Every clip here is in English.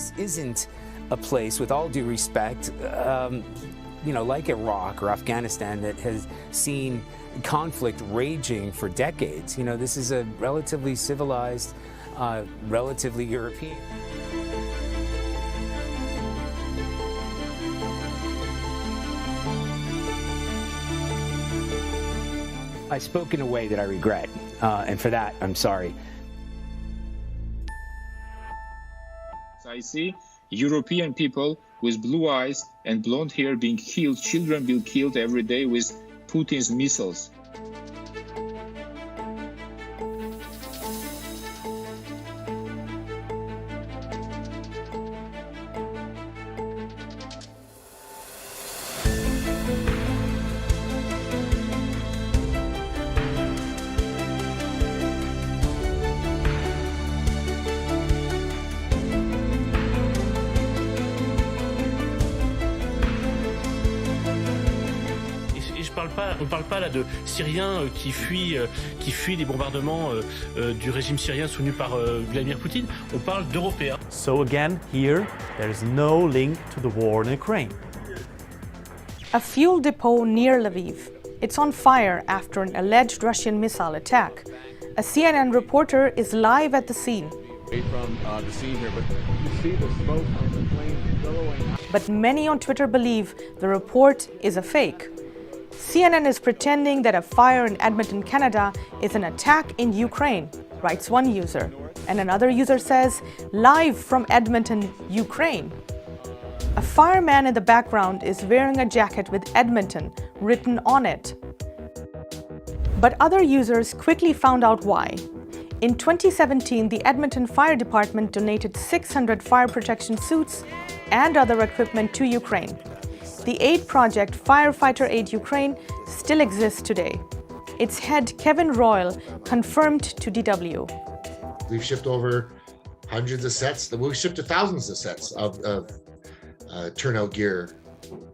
this isn't a place, with all due respect, like Iraq or Afghanistan, that has seen conflict raging for decades. This is a relatively civilized, relatively European. I spoke in a way that I regret, and for that, I'm sorry. I see European people with blue eyes and blonde hair being killed, children being killed every day with Putin's missiles. On ne parle pas là de Syriens qui fuient les bombardements du régime syrien soutenu par Vladimir Poutine. On parle d'Européens. So again, here, there is no link to the war in Ukraine. A fuel depot near Lviv. It's on fire after an alleged Russian missile attack. A CNN reporter is live at the scene. From the scene here, but you see the smoke and the flames billowing out. But many on Twitter believe the report is a fake. CNN is pretending that a fire in Edmonton, Canada is an attack in Ukraine, writes one user. And another user says, live from Edmonton, Ukraine. A fireman in the background is wearing a jacket with Edmonton written on it. But other users quickly found out why. In 2017, the Edmonton Fire Department donated 600 fire protection suits and other equipment to Ukraine. The aid project Firefighter Aid Ukraine still exists today. Its head, Kevin Royal, confirmed to DW. We've shipped over hundreds of sets. We've shipped to thousands of sets of turnout gear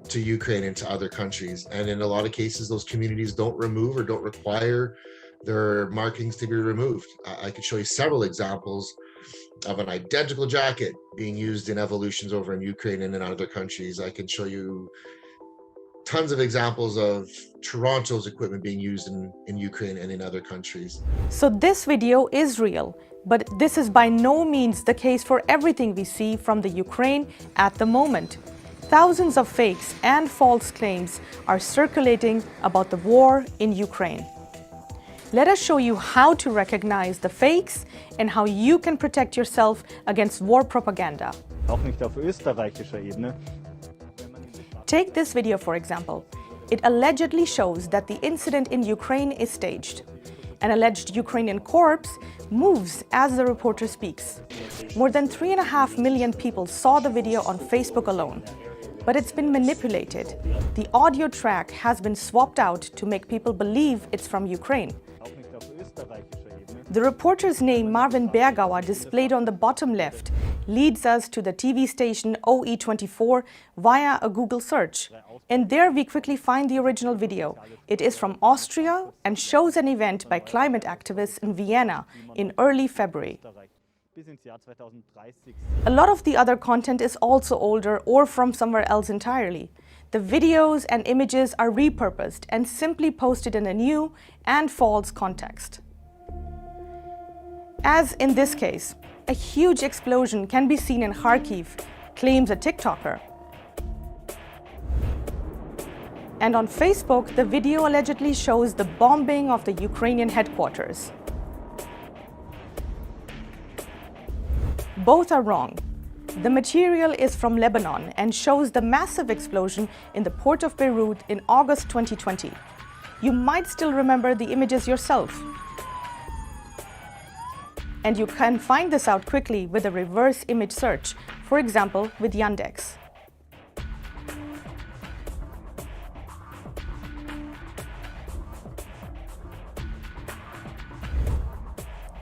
to Ukraine and to other countries. And in a lot of cases, those communities don't remove or don't require their markings to be removed. I could show you several examples of an identical jacket being used in evolutions over in Ukraine and in other countries. I can show you tons of examples of Toronto's equipment being used in Ukraine and in other countries. So this video is real, but this is by no means the case for everything we see from the Ukraine at the moment. Thousands of fakes and false claims are circulating about the war in Ukraine. Let us show you how to recognize the fakes and how you can protect yourself against war propaganda. Auch nicht auf österreichischer Ebene. Take this video, for example. It allegedly shows that the incident in Ukraine is staged. An alleged Ukrainian corpse moves as the reporter speaks. More than 3.5 million people saw the video on Facebook alone. But it's been manipulated. The audio track has been swapped out to make people believe it's from Ukraine. The reporter's name, Marvin Bergauer, displayed on the bottom left, leads us to the TV station OE24 via a Google search. And there we quickly find the original video. It is from Austria and shows an event by climate activists in Vienna in early February. A lot of the other content is also older or from somewhere else entirely. The videos and images are repurposed and simply posted in a new and false context. As in this case, a huge explosion can be seen in Kharkiv, claims a TikToker. And on Facebook, the video allegedly shows the bombing of the Ukrainian headquarters. Both are wrong. The material is from Lebanon and shows the massive explosion in the port of Beirut in August 2020. You might still remember the images yourself. And you can find this out quickly with a reverse image search, for example, with Yandex.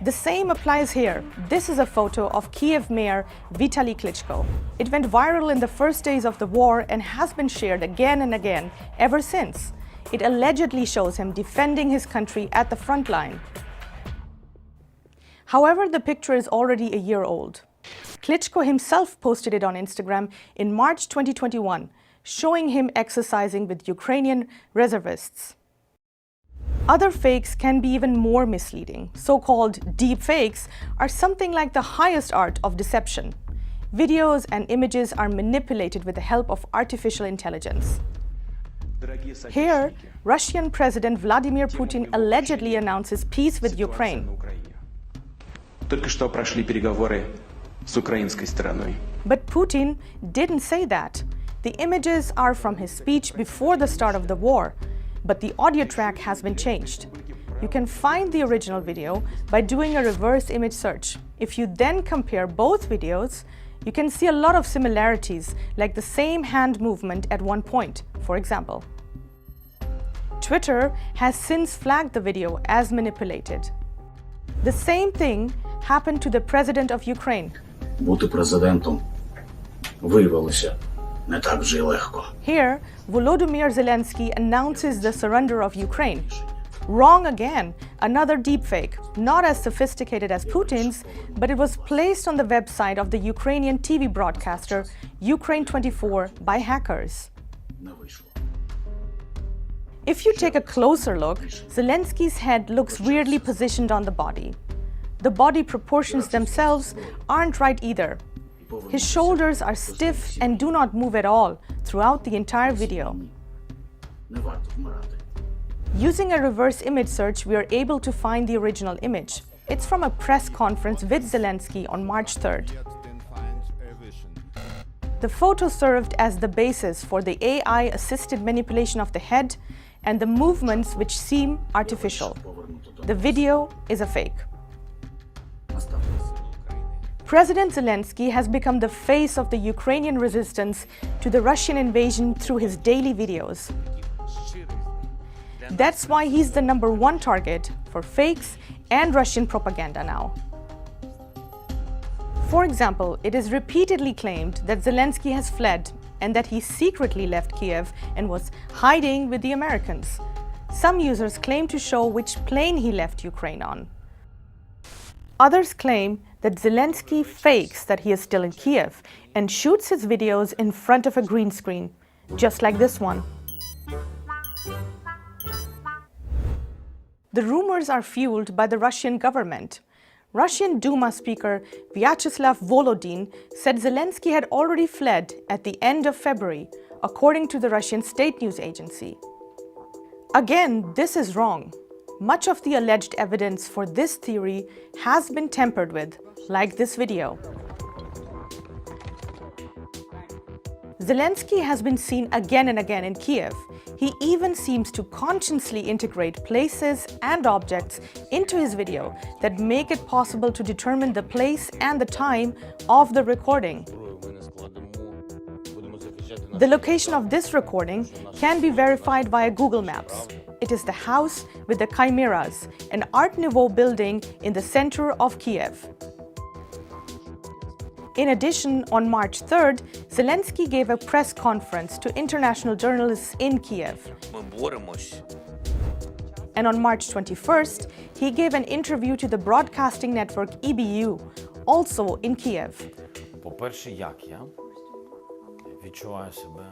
The same applies here. This is a photo of Kiev mayor Vitaly Klitschko. It went viral in the first days of the war and has been shared again and again ever since. It allegedly shows him defending his country at the front line. However, the picture is already a year old. Klitschko himself posted it on Instagram in March 2021, showing him exercising with Ukrainian reservists. Other fakes can be even more misleading. So-called deep fakes are something like the highest art of deception. Videos and images are manipulated with the help of artificial intelligence. Here, Russian President Vladimir Putin allegedly announces peace with Ukraine. Только что прошли переговоры с украинской стороной. But Putin didn't say that. The images are from his speech before the start of the war, but the audio track has been changed. You can find the original video by doing a reverse image search. If you then compare both videos, you can see a lot of similarities, like the same hand movement at one point, for example. Twitter has since flagged the video as manipulated. The same thing happened to the president of Ukraine. Бути президентом виявилося не так вже й легко. Here, Volodymyr Zelensky announces the surrender of Ukraine. Wrong again, another deepfake, not as sophisticated as Putin's, but it was placed on the website of the Ukrainian TV broadcaster Ukraine 24 by hackers. If you take a closer look, Zelensky's head looks weirdly positioned on the body. The body proportions themselves aren't right either. His shoulders are stiff and do not move at all throughout the entire video. Using a reverse image search, we are able to find the original image. It's from a press conference with Zelensky on March 3rd. The photo served as the basis for the AI-assisted manipulation of the head and the movements which seem artificial. The video is a fake. President Zelensky has become the face of the Ukrainian resistance to the Russian invasion through his daily videos. That's why he's the #1 target for fakes and Russian propaganda now. For example, it is repeatedly claimed that Zelensky has fled and that he secretly left Kiev and was hiding with the Americans. Some users claim to show which plane he left Ukraine on. Others claim that Zelensky fakes that he is still in Kiev and shoots his videos in front of a green screen, just like this one. The rumors are fueled by the Russian government. Russian Duma Speaker Vyacheslav Volodin said Zelensky had already fled at the end of February, according to the Russian state news agency. Again, this is wrong. Much of the alleged evidence for this theory has been tampered with, like this video. Zelensky has been seen again and again in Kiev. He even seems to consciously integrate places and objects into his video that make it possible to determine the place and the time of the recording. The location of this recording can be verified via Google Maps. It is the house with the chimeras, an Art Nouveau building in the center of Kiev. In addition, on March 3rd, Zelensky gave a press conference to international journalists in Kiev. And on March 21st, he gave an interview to the broadcasting network EBU, also in Kiev. По-перше, як я відчуваю себе